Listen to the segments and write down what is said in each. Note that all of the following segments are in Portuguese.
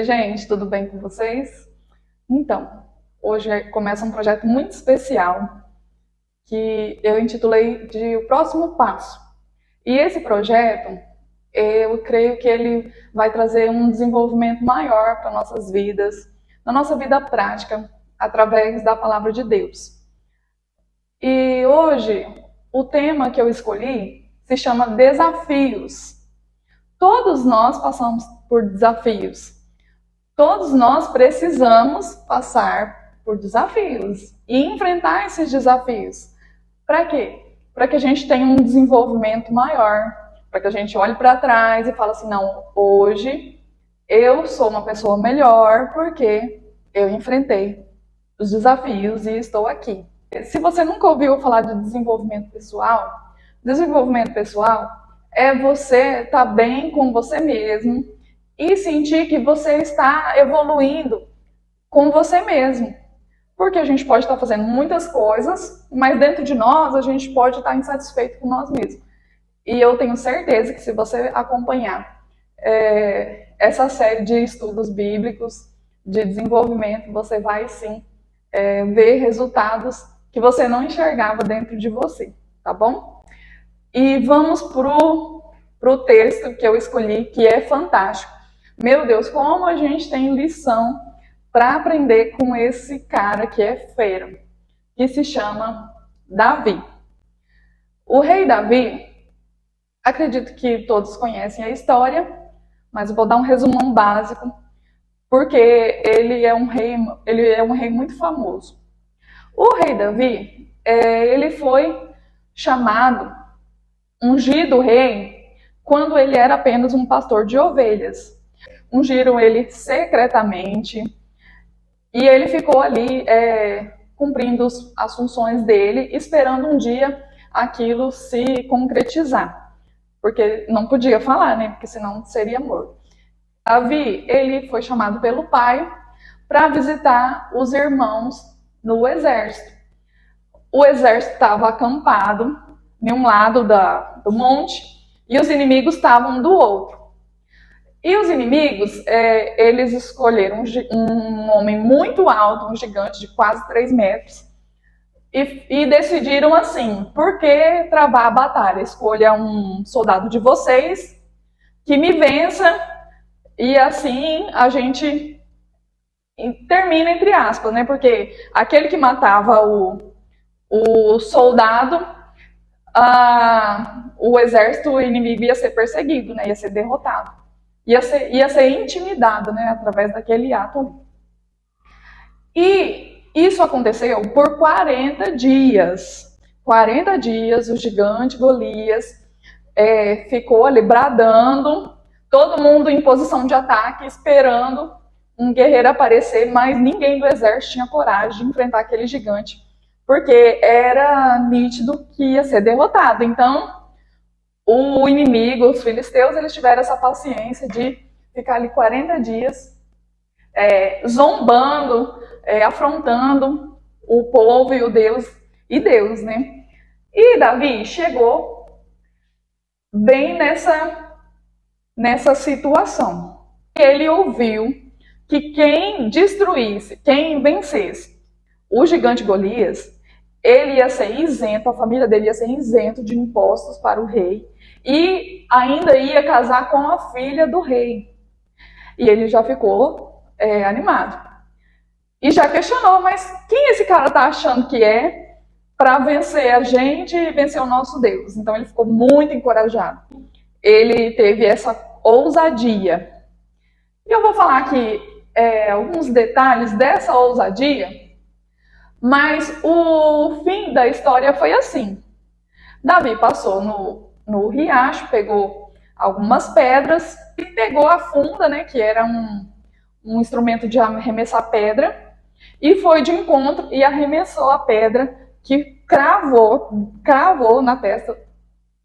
gente, tudo bem com vocês? Então, hoje começa um projeto muito especial que eu intitulei de O Próximo Passo. E esse projeto, eu creio que ele vai trazer um desenvolvimento maior para nossas vidas, na nossa vida prática, através da palavra de Deus. E hoje, o tema que eu escolhi se chama Desafios. Todos nós passamos por desafios. Todos nós precisamos passar por desafios e enfrentar esses desafios. Para quê? Para que a gente tenha um desenvolvimento maior, para que a gente olhe para trás e fale assim, não, hoje eu sou uma pessoa melhor porque eu enfrentei os desafios e estou aqui. Se você nunca ouviu falar de desenvolvimento pessoal é você estar bem com você mesmo e sentir que você está evoluindo com você mesmo. Porque a gente pode estar fazendo muitas coisas, mas dentro de nós a gente pode estar insatisfeito com nós mesmos. E eu tenho certeza que se você acompanhar essa série de estudos bíblicos, de desenvolvimento, você vai sim ver resultados que você não enxergava dentro de você, tá bom? E vamos pro texto que eu escolhi, que é fantástico. Meu Deus, como a gente tem lição para aprender com esse cara que é fera, que se chama Davi. O rei Davi, acredito que todos conhecem a história, mas eu vou dar um resumão básico, porque ele é um rei muito famoso. O rei Davi, ele foi chamado, ungido rei, quando ele era apenas um pastor de ovelhas. Ungiram ele secretamente e ele ficou ali cumprindo as funções dele, esperando um dia aquilo se concretizar. Porque não podia falar, né? Porque senão seria morto. Davi, ele foi chamado pelo pai para visitar os irmãos no exército. O exército estava acampado em um lado do monte e os inimigos estavam do outro. E os inimigos, eles escolheram um homem muito alto, um gigante de quase 3 metros, e decidiram assim, por que travar a batalha? Escolha um soldado de vocês que me vença e assim a gente termina entre aspas, né? Porque aquele que matava o soldado, o exército inimigo ia ser perseguido, né? Ia ser derrotado. Ia ser intimidado, né? Através daquele ato. E isso aconteceu por 40 dias. 40 dias o gigante Golias ficou ali bradando, todo mundo em posição de ataque, esperando um guerreiro aparecer, mas ninguém do exército tinha coragem de enfrentar aquele gigante, porque era nítido que ia ser derrotado. Então, o inimigo, os filisteus, eles tiveram essa paciência de ficar ali 40 dias zombando, afrontando o povo e Deus, né? E Davi chegou bem nessa situação. Ele ouviu que quem vencesse o gigante Golias, ele ia ser isento, a família dele ia ser isento de impostos para o rei e ainda ia casar com a filha do rei. E ele já ficou animado. E já questionou, mas quem esse cara tá achando que é para vencer a gente e vencer o nosso Deus? Então ele ficou muito encorajado. Ele teve essa ousadia. E eu vou falar aqui alguns detalhes dessa ousadia, mas o fim da história foi assim. Davi passou no riacho, pegou algumas pedras e pegou a funda, né, que era um instrumento de arremessar pedra, e foi de encontro e arremessou a pedra que cravou na testa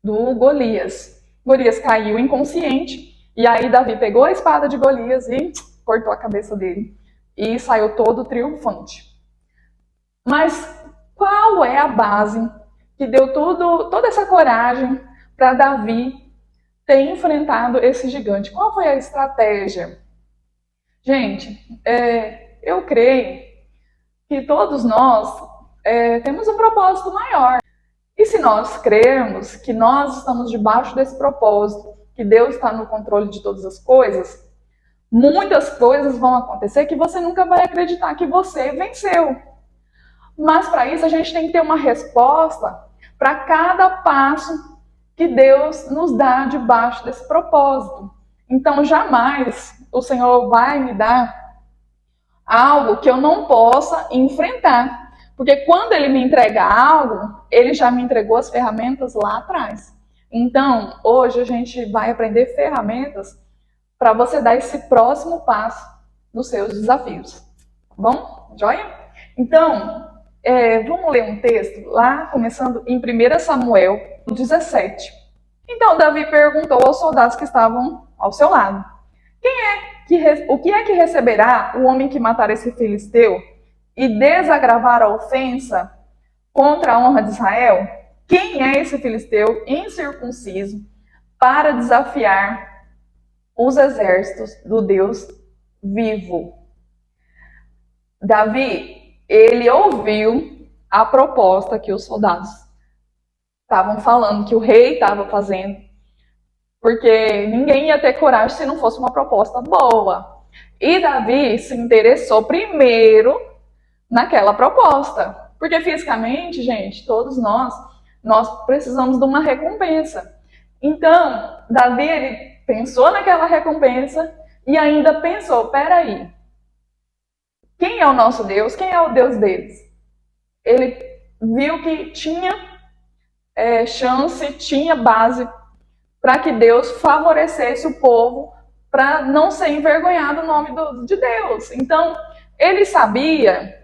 do Golias. Golias caiu inconsciente, e aí Davi pegou a espada de Golias e cortou a cabeça dele. E saiu todo triunfante. Mas qual é a base que deu toda essa coragem para Davi ter enfrentado esse gigante? Qual foi a estratégia? Gente, eu creio que todos nós temos um propósito maior. E se nós crermos que nós estamos debaixo desse propósito, que Deus está no controle de todas as coisas, muitas coisas vão acontecer que você nunca vai acreditar que você venceu. Mas para isso a gente tem que ter uma resposta para cada passo que Deus nos dá debaixo desse propósito. Então jamais o Senhor vai me dar algo que eu não possa enfrentar. Porque quando ele me entrega algo, ele já me entregou as ferramentas lá atrás. Então, hoje a gente vai aprender ferramentas para você dar esse próximo passo nos seus desafios. Tá bom? Joia? Então, vamos ler um texto lá, começando em 1 Samuel 17. Então, Davi perguntou aos soldados que estavam ao seu lado: o que é que receberá o homem que matar esse filisteu e desagravar a ofensa contra a honra de Israel? Quem é esse filisteu incircunciso para desafiar os exércitos do Deus vivo? Davi, ele ouviu a proposta que os soldados estavam falando, que o rei estava fazendo, porque ninguém ia ter coragem se não fosse uma proposta boa. E Davi se interessou primeiro naquela proposta, porque fisicamente, gente, todos nós precisamos de uma recompensa. Então, Davi, ele pensou naquela recompensa e ainda pensou, peraí, quem é o nosso Deus? Quem é o Deus deles? Ele viu que tinha chance, tinha base para que Deus favorecesse o povo para não ser envergonhado o nome de Deus. Então, ele sabia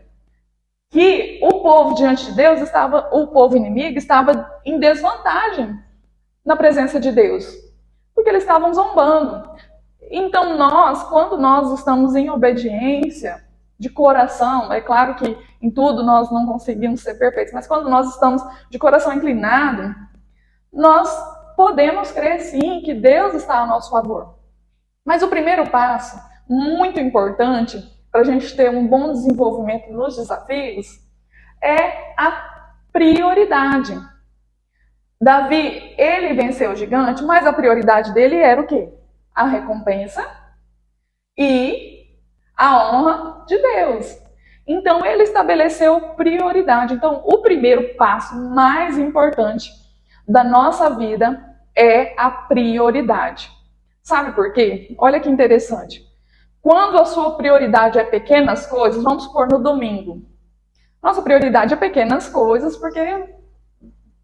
que o povo diante de Deus o povo inimigo estava em desvantagem na presença de Deus, porque eles estavam zombando. Então quando nós estamos em obediência de coração, é claro que em tudo nós não conseguimos ser perfeitos, mas quando nós estamos de coração inclinado, nós podemos crer sim que Deus está a nosso favor. Mas o primeiro passo, muito importante, para a gente ter um bom desenvolvimento nos desafios, é a prioridade. Davi, ele venceu o gigante, mas a prioridade dele era o quê? A recompensa e a honra de Deus. Então, ele estabeleceu prioridade. Então, o primeiro passo mais importante da nossa vida é a prioridade. Sabe por quê? Olha que interessante. Quando a sua prioridade é pequenas coisas, vamos supor no domingo. Nossa prioridade é pequenas coisas porque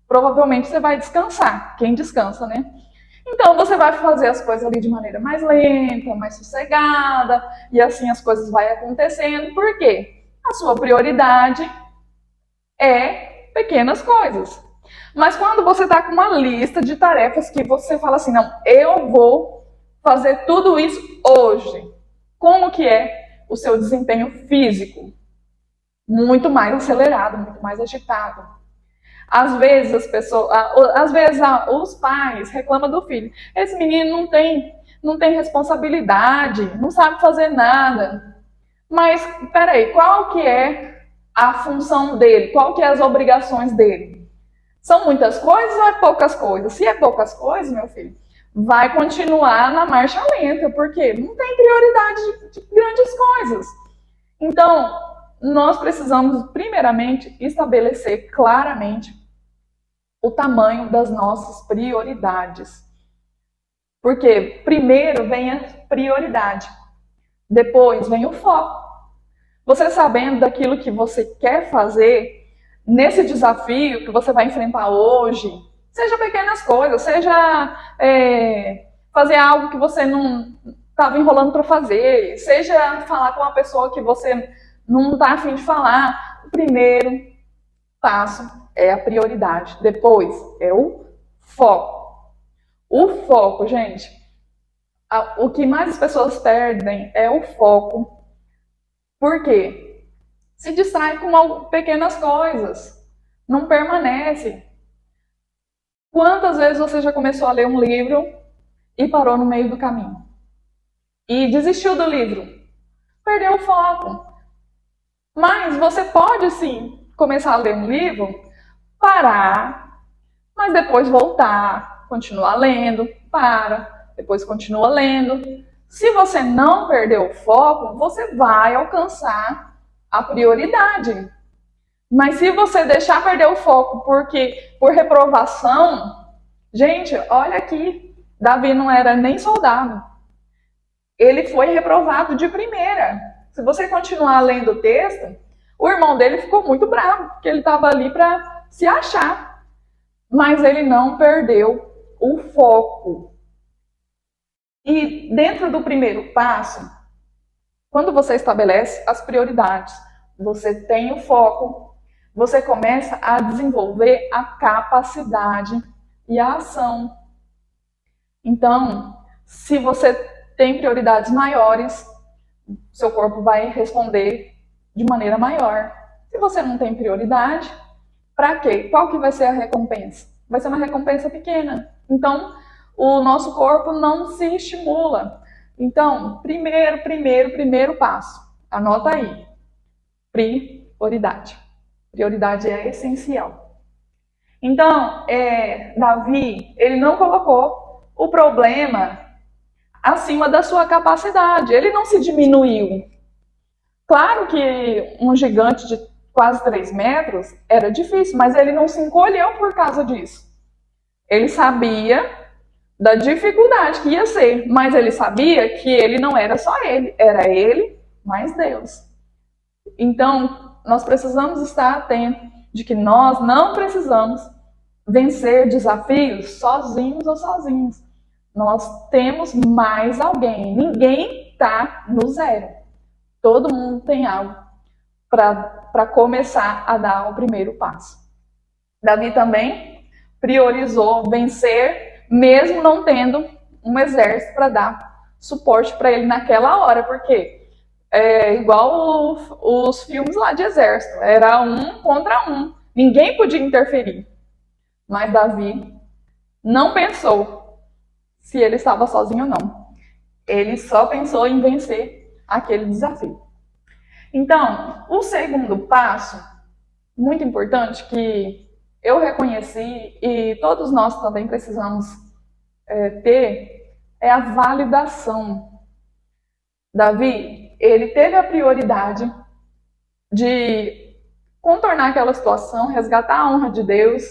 provavelmente você vai descansar. Quem descansa, né? Então você vai fazer as coisas ali de maneira mais lenta, mais sossegada, e assim as coisas vão acontecendo. Por quê? A sua prioridade é pequenas coisas. Mas quando você está com uma lista de tarefas que você fala assim, não, eu vou fazer tudo isso hoje. Como que é o seu desempenho físico? Muito mais acelerado, muito mais agitado. Às vezes os pais reclamam do filho. Esse menino não tem responsabilidade, não sabe fazer nada. Mas, peraí, qual que é a função dele? Qual que é as obrigações dele? São muitas coisas ou é poucas coisas? Se é poucas coisas, meu filho, vai continuar na marcha lenta, porque não tem prioridade de grandes coisas. Então, nós precisamos, primeiramente, estabelecer claramente o tamanho das nossas prioridades. Porque primeiro vem a prioridade, depois vem o foco. Você sabendo daquilo que você quer fazer, nesse desafio que você vai enfrentar hoje, seja pequenas coisas, seja fazer algo que você não estava enrolando para fazer, seja falar com uma pessoa que você não está afim de falar. O primeiro passo é a prioridade, depois é o foco. O foco, gente, o que mais as pessoas perdem é o foco. Por quê? Se distrai com pequenas coisas, não permanece. Quantas vezes você já começou a ler um livro e parou no meio do caminho? E desistiu do livro? perdeu o foco. Mas você pode sim começar a ler um livro, parar, mas depois voltar, continuar lendo, para, depois continua lendo. Se você não perder o foco, você vai alcançar a prioridade. Mas se você deixar perder o foco por reprovação, gente, olha aqui, Davi não era nem soldado. Ele foi reprovado de primeira. Se você continuar lendo o texto, o irmão dele ficou muito bravo, porque ele estava ali para se achar. Mas ele não perdeu o foco. E dentro do primeiro passo, quando você estabelece as prioridades, você tem o foco, você começa a desenvolver a capacidade e a ação. Então, se você tem prioridades maiores, seu corpo vai responder de maneira maior. Se você não tem prioridade, para quê? Qual que vai ser a recompensa? Vai ser uma recompensa pequena. Então, o nosso corpo não se estimula. Então, primeiro passo. Anota aí. Prioridade. Prioridade é essencial. Então, Davi, ele não colocou o problema acima da sua capacidade. Ele não se diminuiu. Claro que um gigante de quase 3 metros era difícil, mas ele não se encolheu por causa disso. Ele sabia da dificuldade que ia ser, mas ele sabia que ele não era só ele, era ele mais Deus. Então, nós precisamos estar atentos de que nós não precisamos vencer desafios sozinhos ou sozinhos. Nós temos mais alguém. Ninguém está no zero. Todo mundo tem algo para começar a dar o primeiro passo. Davi também priorizou vencer, mesmo não tendo um exército para dar suporte para ele naquela hora, porque é igual os filmes lá de exército, era 1 contra 1, ninguém podia interferir. Mas Davi não pensou se ele estava sozinho ou não. Ele só pensou em vencer aquele desafio. Então, o segundo passo, muito importante, que eu reconheci e todos nós também precisamos ter, é a validação. Davi, ele teve a prioridade de contornar aquela situação, resgatar a honra de Deus,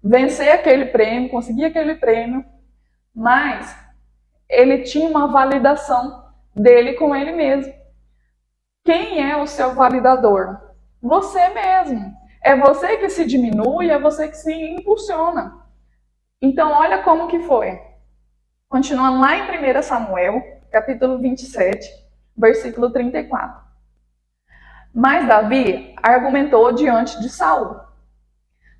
vencer aquele prêmio, conseguir aquele prêmio, mas ele tinha uma validação dele com ele mesmo. Quem é o seu validador? Você mesmo. É você que se diminui, é você que se impulsiona. Então, olha como que foi. Continuando lá em 1 Samuel, capítulo 27, versículo 34. Mas Davi argumentou diante de Saul.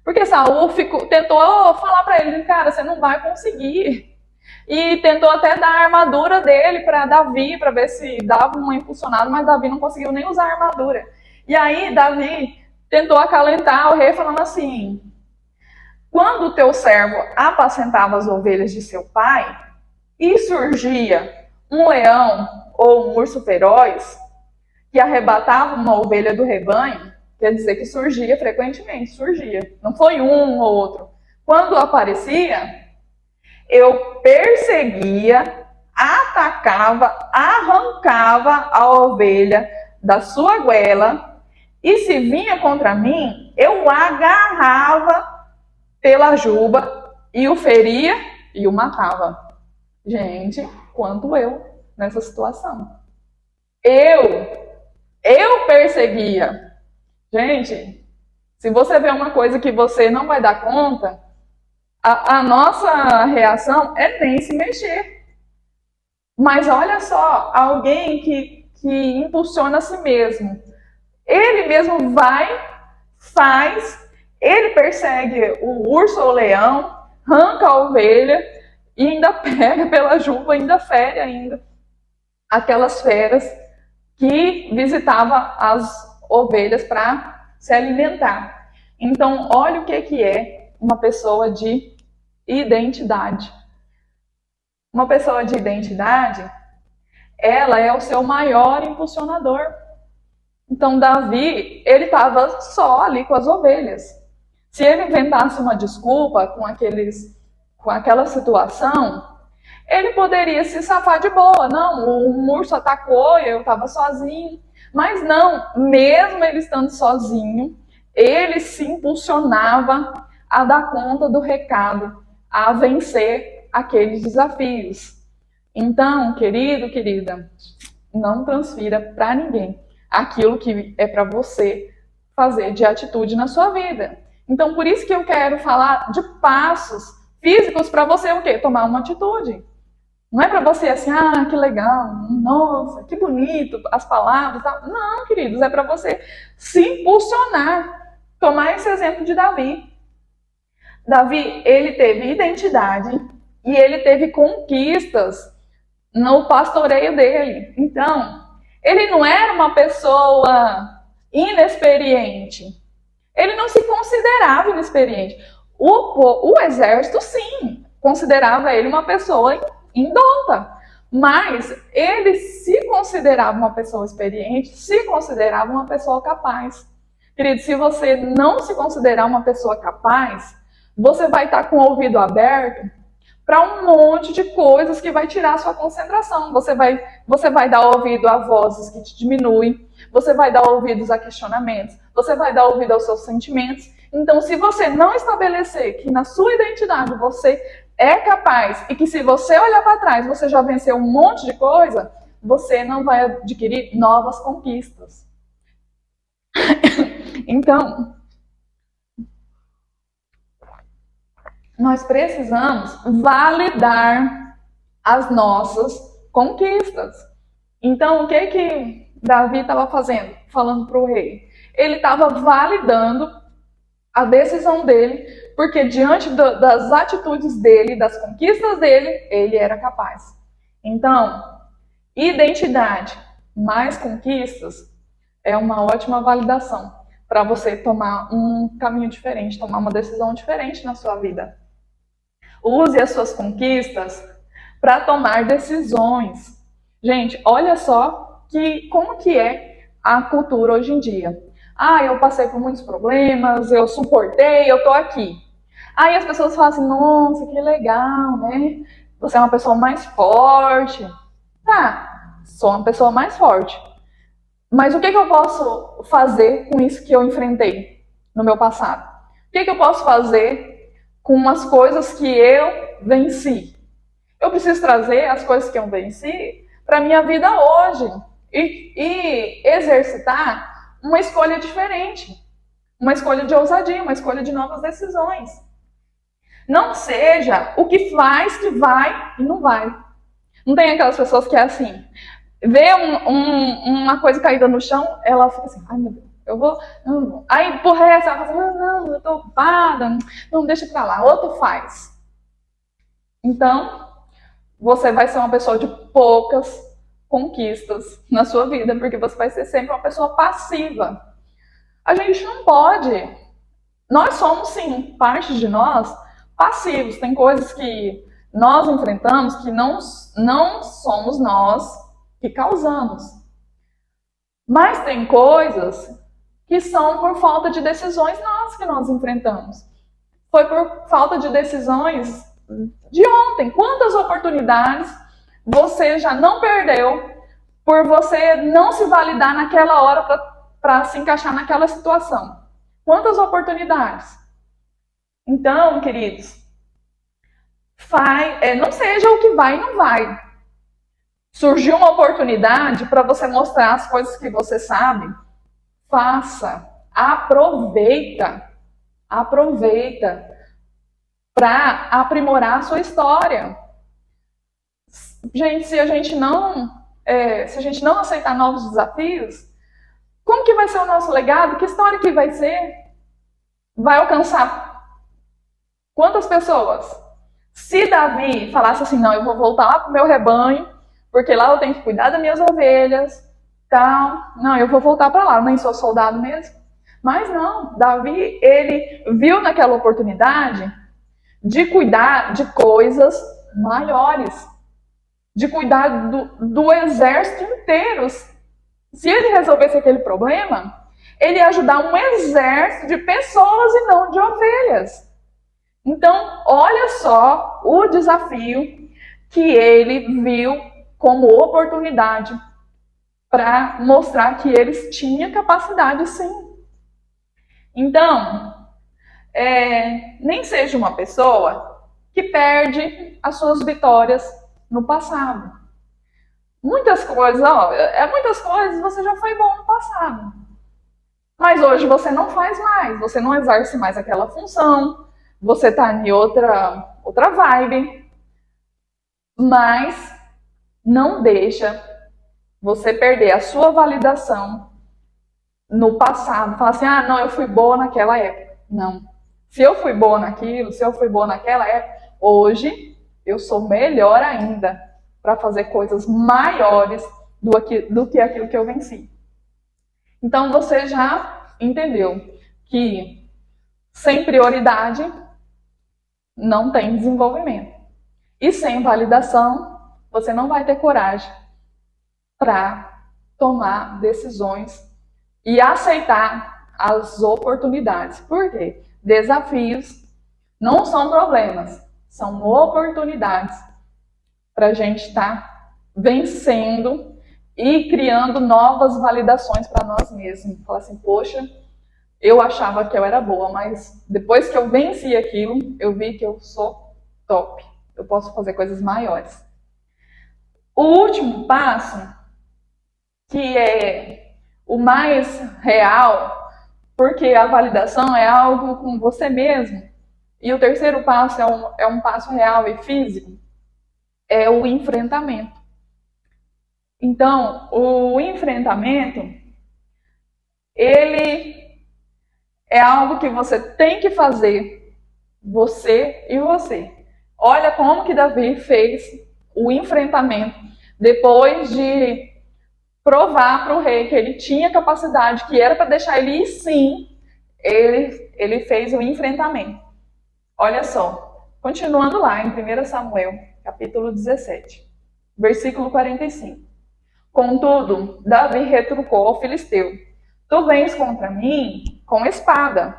Porque Saul tentou falar para ele, cara, você não vai conseguir. E tentou até dar a armadura dele para Davi, para ver se dava uma impulsionada, mas Davi não conseguiu nem usar a armadura. E aí Davi tentou acalentar o rei falando assim: quando o teu servo apacentava as ovelhas de seu pai, e surgia um leão ou um urso feroz que arrebatava uma ovelha do rebanho, quer dizer que surgia frequentemente, surgia. Não foi um ou outro. Quando aparecia, eu perseguia, atacava, arrancava a ovelha da sua goela e se vinha contra mim, eu agarrava pela juba e o feria e o matava. Gente, quanto eu nessa situação. Eu perseguia. Gente, se você vê uma coisa que você não vai dar conta, a nossa reação é nem se mexer. Mas olha só, alguém que impulsiona a si mesmo. Ele mesmo vai, faz, ele persegue o urso ou o leão, arranca a ovelha e ainda pega pela juba, ainda fere ainda aquelas feras que visitavam as ovelhas para se alimentar. Então, olha o que é uma pessoa de identidade. Uma pessoa de identidade Ela é o seu maior impulsionador. Então, Davi, ele estava só ali com as ovelhas. Se ele inventasse uma desculpa com aquela situação, ele poderia se safar de boa. Não, o urso atacou, eu estava sozinho. Mas não, mesmo ele estando sozinho, ele se impulsionava a dar conta do recado, a vencer aqueles desafios. Então, querido, querida, não transfira para ninguém aquilo que é para você fazer de atitude na sua vida. Então, por isso que eu quero falar de passos físicos para você o quê? Tomar uma atitude. Não é para você assim, ah, que legal, nossa, que bonito, as palavras, tal. Não, queridos, é para você se impulsionar. Tomar esse exemplo de Davi. Davi, ele teve identidade e ele teve conquistas no pastoreio dele. Então, ele não era uma pessoa inexperiente. Ele não se considerava inexperiente. O exército, sim, considerava ele uma pessoa indolta. Mas ele se considerava uma pessoa experiente, se considerava uma pessoa capaz. Querido, se você não se considerar uma pessoa capaz, você vai estar com o ouvido aberto para um monte de coisas que vai tirar a sua concentração. Você vai dar ouvido a vozes que te diminuem, você vai dar ouvidos a questionamentos, você vai dar ouvido aos seus sentimentos. Então, se você não estabelecer que na sua identidade você é capaz e que se você olhar para trás você já venceu um monte de coisa, você não vai adquirir novas conquistas. Então, nós precisamos validar as nossas conquistas. Então, o que Davi estava fazendo? Falando para o rei. Ele estava validando a decisão dele, porque diante das atitudes dele, das conquistas dele, ele era capaz. Então, identidade mais conquistas é uma ótima validação para você tomar um caminho diferente, tomar uma decisão diferente na sua vida. Use as suas conquistas para tomar decisões. Gente, olha só como que é a cultura hoje em dia. Ah, eu passei por muitos problemas, eu suportei, eu tô aqui. Aí as pessoas falam assim, nossa, que legal, né? Você é uma pessoa mais forte. Tá, sou uma pessoa mais forte. Mas o que eu posso fazer com isso que eu enfrentei no meu passado? O que eu posso fazer com as coisas que eu venci? Eu preciso trazer as coisas que eu venci para a minha vida hoje e exercitar uma escolha diferente, uma escolha de ousadia, uma escolha de novas decisões. Não seja o que faz que vai e não vai. Não tem aquelas pessoas que é assim, vê uma coisa caída no chão, ela fica assim, ai meu Deus, eu vou, não. Aí por resto ela fala assim, não, eu tô ocupada, não, deixa pra lá, outro faz. Então, você vai ser uma pessoa de poucas conquistas na sua vida, porque você vai ser sempre uma pessoa passiva. A gente não pode, nós somos sim, parte de nós, passivos. Tem coisas que nós enfrentamos que não somos nós que causamos. Mas tem coisas que são por falta de decisões nós enfrentamos. Foi por falta de decisões de ontem. Quantas oportunidades você já não perdeu por você não se validar naquela hora para se encaixar naquela situação? Quantas oportunidades? Então, queridos, não seja o que vai e não vai. Surgiu uma oportunidade para você mostrar as coisas que você sabe, faça, aproveita para aprimorar a sua história. Gente, se a gente não aceitar novos desafios, como que vai ser o nosso legado? Que história que vai ser? Vai alcançar quantas pessoas? Se Davi falasse assim, não, eu vou voltar lá pro meu rebanho, porque lá eu tenho que cuidar das minhas ovelhas, tal. Não, eu vou voltar para lá, eu nem sou soldado mesmo. Mas não, Davi, ele viu naquela oportunidade de cuidar de coisas maiores. de cuidar do exército inteiro. Se ele resolvesse aquele problema, ele ia ajudar um exército de pessoas e não de ovelhas. Então, olha só o desafio que ele viu como oportunidade para mostrar que eles tinham capacidade, sim. Então, nem seja uma pessoa que perde as suas vitórias no passado. Muitas coisas você já foi bom no passado. Mas hoje você não faz mais, você não exerce mais aquela função, você está em outra vibe. Mas não deixa você perder a sua validação no passado. Falar assim, não, eu fui boa naquela época. Não. Se eu fui boa naquilo, se eu fui boa naquela época, hoje eu sou melhor ainda para fazer coisas maiores do que aquilo que eu venci. Então você já entendeu que sem prioridade não tem desenvolvimento. E sem validação, você não vai ter coragem para tomar decisões e aceitar as oportunidades. Por quê? Desafios não são problemas, são oportunidades para a gente estar vencendo e criando novas validações para nós mesmos. Falar assim, poxa, eu achava que eu era boa, mas depois que eu venci aquilo, eu vi que eu sou top. Eu posso fazer coisas maiores. O último passo, que é o mais real, porque a validação é algo com você mesmo, e o terceiro passo é um passo real e físico, é o enfrentamento. Então, o enfrentamento, ele é algo que você tem que fazer, você e você. Olha como que Davi fez o enfrentamento depois de provar para o rei que ele tinha capacidade, que era para deixar ele ir sim, ele fez o enfrentamento. Olha só, continuando lá em 1 Samuel, capítulo 17, versículo 45. Contudo, Davi retrucou ao filisteu, tu vens contra mim com espada,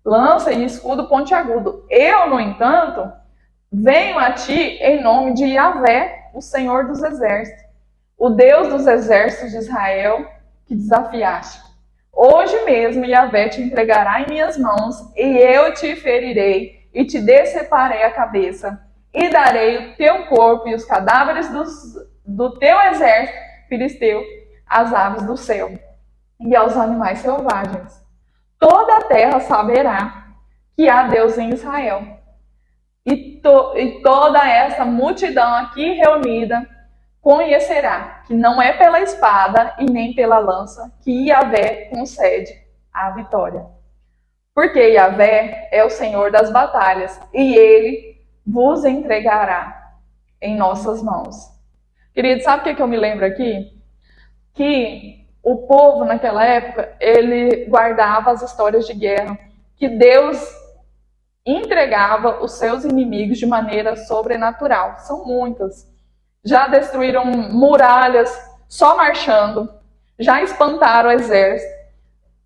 lança e escudo pontiagudo. Eu, no entanto, venho a ti em nome de Yahvé, o Senhor dos exércitos, o Deus dos exércitos de Israel, que desafiaste. Hoje mesmo Yahvé te entregará em minhas mãos, e eu te ferirei, e te deceparei a cabeça, e darei o teu corpo e os cadáveres do teu exército filisteu às aves do céu e aos animais selvagens. Toda a terra saberá que há Deus em Israel. E toda essa multidão aqui reunida conhecerá que não é pela espada e nem pela lança que Yahvé concede a vitória. Porque Yahvé é o Senhor das batalhas e ele vos entregará em nossas mãos. Querido, sabe o que eu me lembro aqui? Que o povo naquela época, ele guardava as histórias de guerra, que Deus entregava os seus inimigos de maneira sobrenatural. São muitas. Já destruíram muralhas só marchando, já espantaram o exército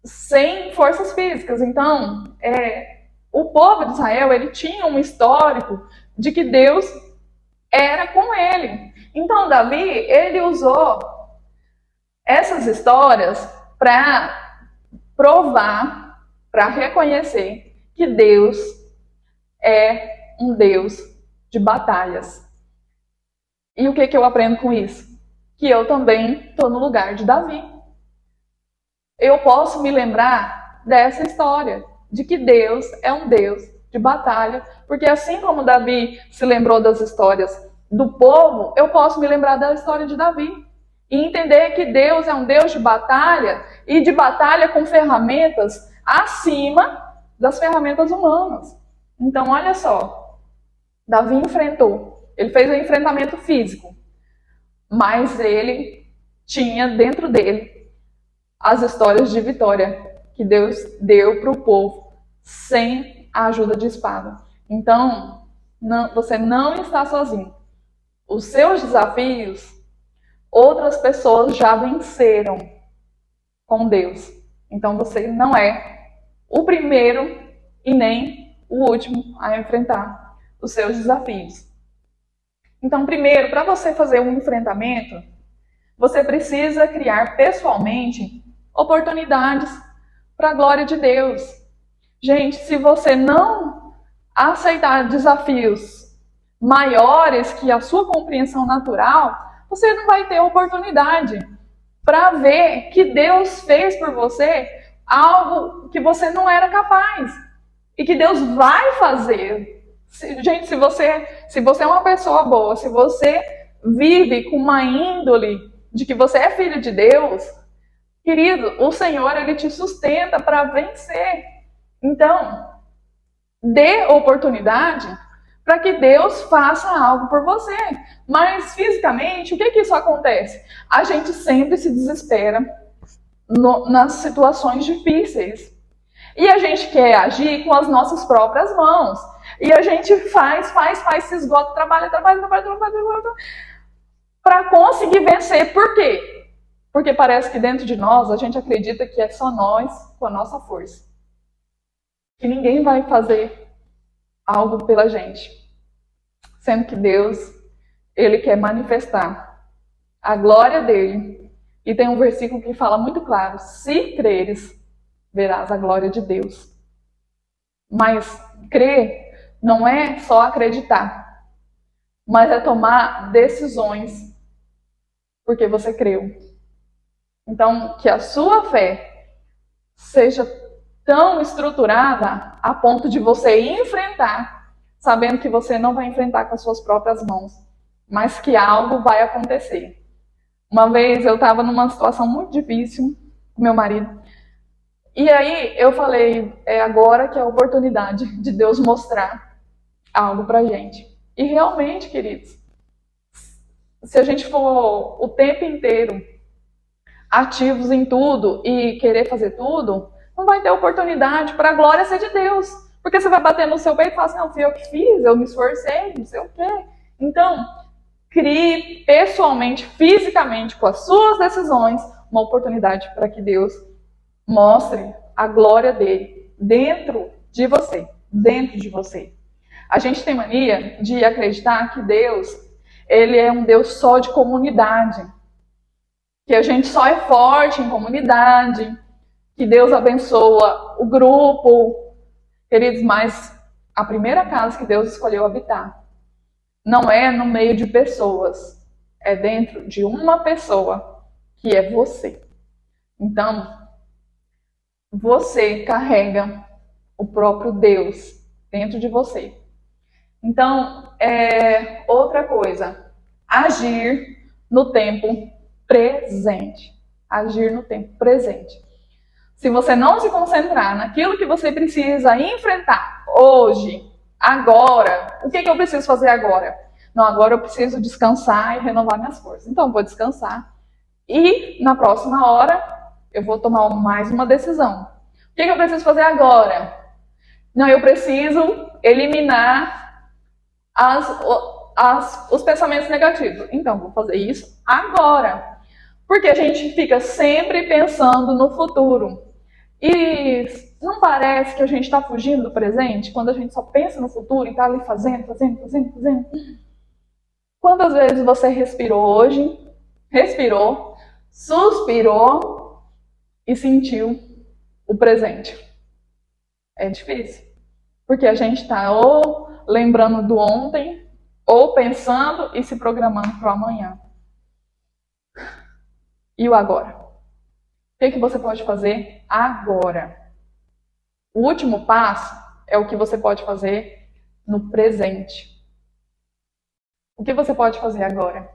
sem forças físicas. Então, o povo de Israel, ele tinha um histórico de que Deus era com ele. Então, Davi, ele usou essas histórias para provar, para reconhecer que Deus é um Deus de batalhas. E o que eu aprendo com isso? Que eu também estou no lugar de Davi. Eu posso me lembrar dessa história, de que Deus é um Deus de batalha, porque assim como Davi se lembrou das histórias do povo, eu posso me lembrar da história de Davi e entender que Deus é um Deus de batalha e de batalha com ferramentas acima das ferramentas humanas. Então, olha só, Davi enfrentou, ele fez um enfrentamento físico, mas ele tinha dentro dele as histórias de vitória que Deus deu para o povo sem a ajuda de espada. Então, você não está sozinho. os seus desafios, outras pessoas já venceram com Deus. Então você não é o primeiro e nem o último a enfrentar os seus desafios. Então, primeiro, para você fazer um enfrentamento, você precisa criar pessoalmente oportunidades para a glória de Deus. Gente, se você não aceitar desafios maiores que a sua compreensão natural, você não vai ter oportunidade para ver que Deus fez por você algo que você não era capaz e que Deus vai fazer. Gente, se você é uma pessoa boa, se você vive com uma índole de que você é filho de Deus, querido, o Senhor, ele te sustenta para vencer. Então, dê oportunidade para que Deus faça algo por você. Mas, fisicamente, o que isso acontece? A gente sempre se desespera nas situações difíceis. E a gente quer agir com as nossas próprias mãos. E a gente faz, se esgota, trabalha, para conseguir vencer. Por quê? Porque parece que dentro de nós a gente acredita que é só nós com a nossa força. Que ninguém vai fazer algo pela gente. Sendo que Deus, ele quer manifestar a glória dele. E tem um versículo que fala muito claro: se creres, verás a glória de Deus. Mas crer não é só acreditar, mas é tomar decisões porque você creu. Então, que a sua fé seja tão estruturada a ponto de você enfrentar, sabendo que você não vai enfrentar com as suas próprias mãos, mas que algo vai acontecer. Uma vez eu estava numa situação muito difícil com meu marido, e aí eu falei, é agora que é a oportunidade de Deus mostrar algo pra gente. E realmente, queridos, se a gente for o tempo inteiro ativos em tudo e querer fazer tudo, não vai ter oportunidade para a glória ser de Deus. Porque você vai bater no seu peito e falar assim, não, fui eu que fiz, eu me esforcei, não sei o quê. Então, crie pessoalmente, fisicamente, com as suas decisões, uma oportunidade para que Deus mostre a glória dele dentro de você. Dentro de você. A gente tem mania de acreditar que Deus, ele é um Deus só de comunidade. Que a gente só é forte em comunidade, que Deus abençoa o grupo. Queridos, mas a primeira casa que Deus escolheu habitar não é no meio de pessoas, é dentro de uma pessoa, que é você. Então, você carrega o próprio Deus dentro de você. Então, outra coisa, agir no tempo presente. Agir no tempo presente. Se você não se concentrar naquilo que você precisa enfrentar hoje, agora, o que eu preciso fazer agora? Não, agora eu preciso descansar e renovar minhas forças. Então, eu vou descansar e na próxima hora eu vou tomar mais uma decisão. O que eu preciso fazer agora? Não, eu preciso eliminar os pensamentos negativos. Então, vou fazer isso agora. Porque a gente fica sempre pensando no futuro. E não parece que a gente está fugindo do presente quando a gente só pensa no futuro e está ali fazendo. Quantas vezes você respirou hoje, respirou, suspirou e sentiu o presente? É difícil. Porque a gente está ou lembrando do ontem, ou pensando e se programando para o amanhã. E o agora? O que você pode fazer agora? O último passo é o que você pode fazer no presente. O que você pode fazer agora?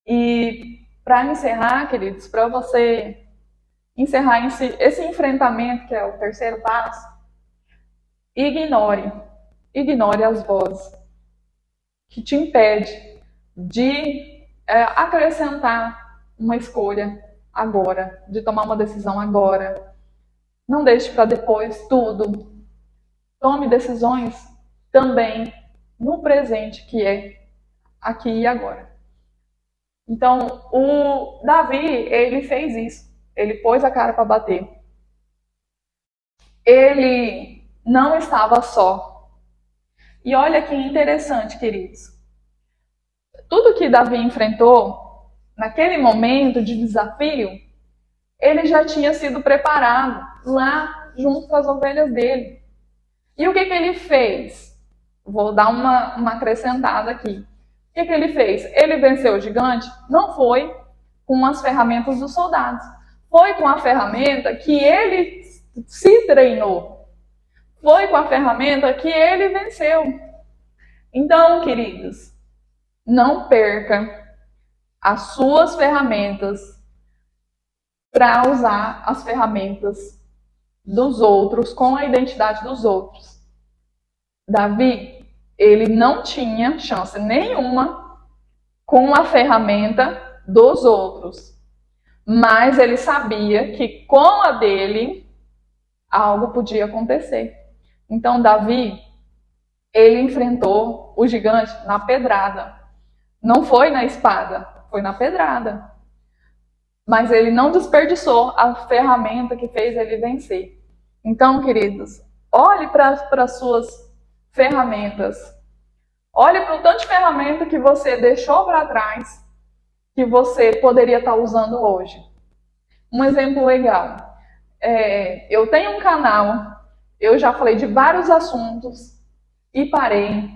E para encerrar, queridos, para você encerrar esse enfrentamento, que é o terceiro passo, ignore as vozes que te impedem de acrescentar uma escolha agora, de tomar uma decisão agora. Não deixe para depois tudo. Tome decisões também no presente, que é aqui e agora. Então, o Davi, ele fez isso. Ele pôs a cara para bater. Ele não estava só. E olha que interessante, queridos. Tudo que Davi enfrentou, naquele momento de desafio, ele já tinha sido preparado lá junto com as ovelhas dele. E o que ele fez? Vou dar uma acrescentada aqui. O que ele fez? Ele venceu o gigante? Não foi com as ferramentas dos soldados. Foi com a ferramenta que ele se treinou. Foi com a ferramenta que ele venceu. Então, queridos, não perca as suas ferramentas para usar as ferramentas dos outros com a identidade dos outros. Davi, ele não tinha chance nenhuma com a ferramenta dos outros, mas ele sabia que com a dele algo podia acontecer. Então Davi, ele enfrentou o gigante na pedrada. Não foi na espada, foi na pedrada. Mas ele não desperdiçou a ferramenta que fez ele vencer. Então, queridos, olhe para as suas ferramentas. Olhe para o tanto de ferramenta que você deixou para trás, que você poderia estar usando hoje. Um exemplo legal. Eu tenho um canal, eu já falei de vários assuntos e parei.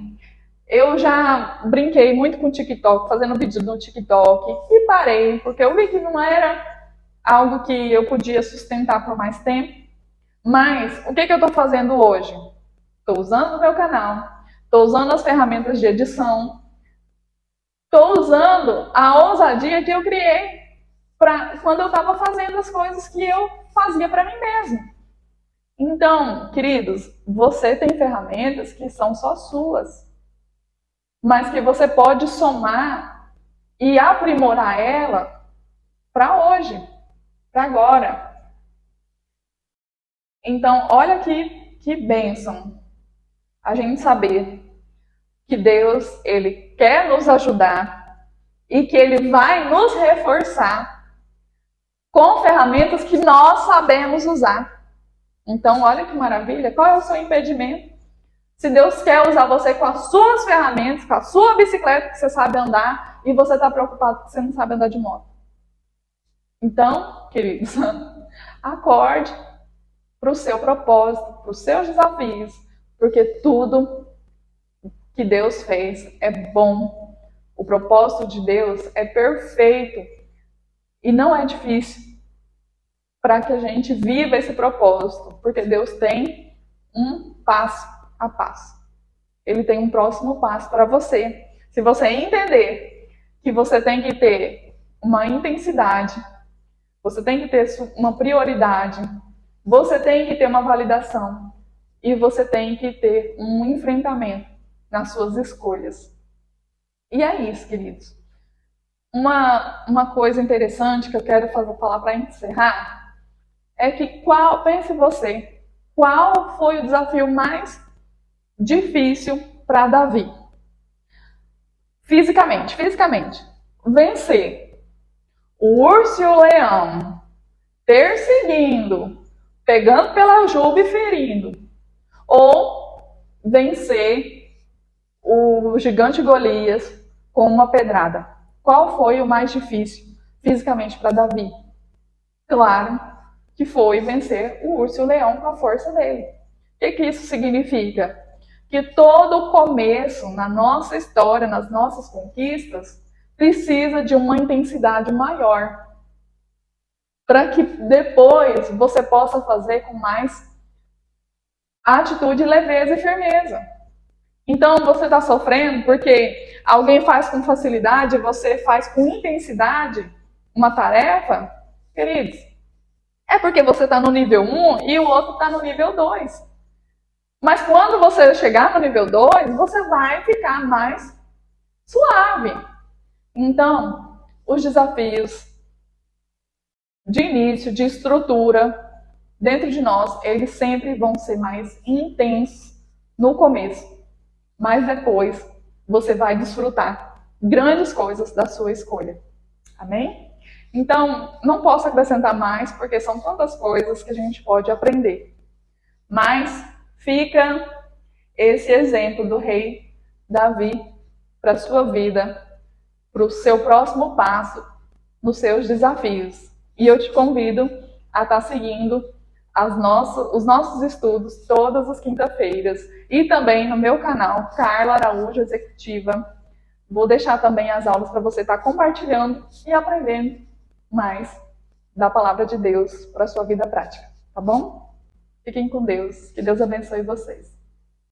Eu já brinquei muito com o TikTok, fazendo vídeo no TikTok e parei, porque eu vi que não era algo que eu podia sustentar por mais tempo. Mas o que eu estou fazendo hoje? Estou usando o meu canal, estou usando as ferramentas de edição, estou usando a ousadia que eu criei para quando eu estava fazendo as coisas que eu fazia para mim mesmo. Então, queridos, você tem ferramentas que são só suas, mas que você pode somar e aprimorar ela para hoje, para agora. Então, olha que bênção a gente saber que Deus, ele quer nos ajudar e que ele vai nos reforçar com ferramentas que nós sabemos usar. Então, olha que maravilha. Qual é o seu impedimento? Se Deus quer usar você com as suas ferramentas, com a sua bicicleta que você sabe andar, e você está preocupado que você não sabe andar de moto. Então, queridos, acorde para o seu propósito, para os seus desafios, porque tudo que Deus fez é bom. O propósito de Deus é perfeito e não é difícil para que a gente viva esse propósito, porque Deus tem um passo a passo. Ele tem um próximo passo para você. Se você entender que você tem que ter uma intensidade, você tem que ter uma prioridade, você tem que ter uma validação e você tem que ter um enfrentamento nas suas escolhas. E é isso, queridos. Uma coisa interessante que eu quero falar para encerrar é que pense você, qual foi o desafio mais difícil para Davi? Fisicamente, vencer o urso e o leão, perseguindo, pegando pela juba e ferindo, ou vencer o gigante Golias com uma pedrada. Qual foi o mais difícil fisicamente para Davi? Claro que foi vencer o urso e o leão com a força dele. O que isso significa? Que todo o começo na nossa história, nas nossas conquistas, precisa de uma intensidade maior, para que depois você possa fazer com mais atitude, leveza e firmeza. Então você está sofrendo porque alguém faz com facilidade e você faz com intensidade uma tarefa? Queridos, é porque você está no nível 1 e o outro está no nível 2. Mas quando você chegar no nível 2, você vai ficar mais suave. Então, os desafios de início, de estrutura, dentro de nós, eles sempre vão ser mais intensos no começo. Mas depois, você vai desfrutar grandes coisas da sua escolha. Amém? Então, não posso acrescentar mais, porque são tantas coisas que a gente pode aprender. Mas fica esse exemplo do rei Davi para a sua vida, para o seu próximo passo nos seus desafios. E eu te convido a estar seguindo os nossos estudos todas as quinta-feiras e também no meu canal, Carla Araújo Executiva. Vou deixar também as aulas para você estar compartilhando e aprendendo mais da palavra de Deus para a sua vida prática, tá bom? Fiquem com Deus. Que Deus abençoe vocês.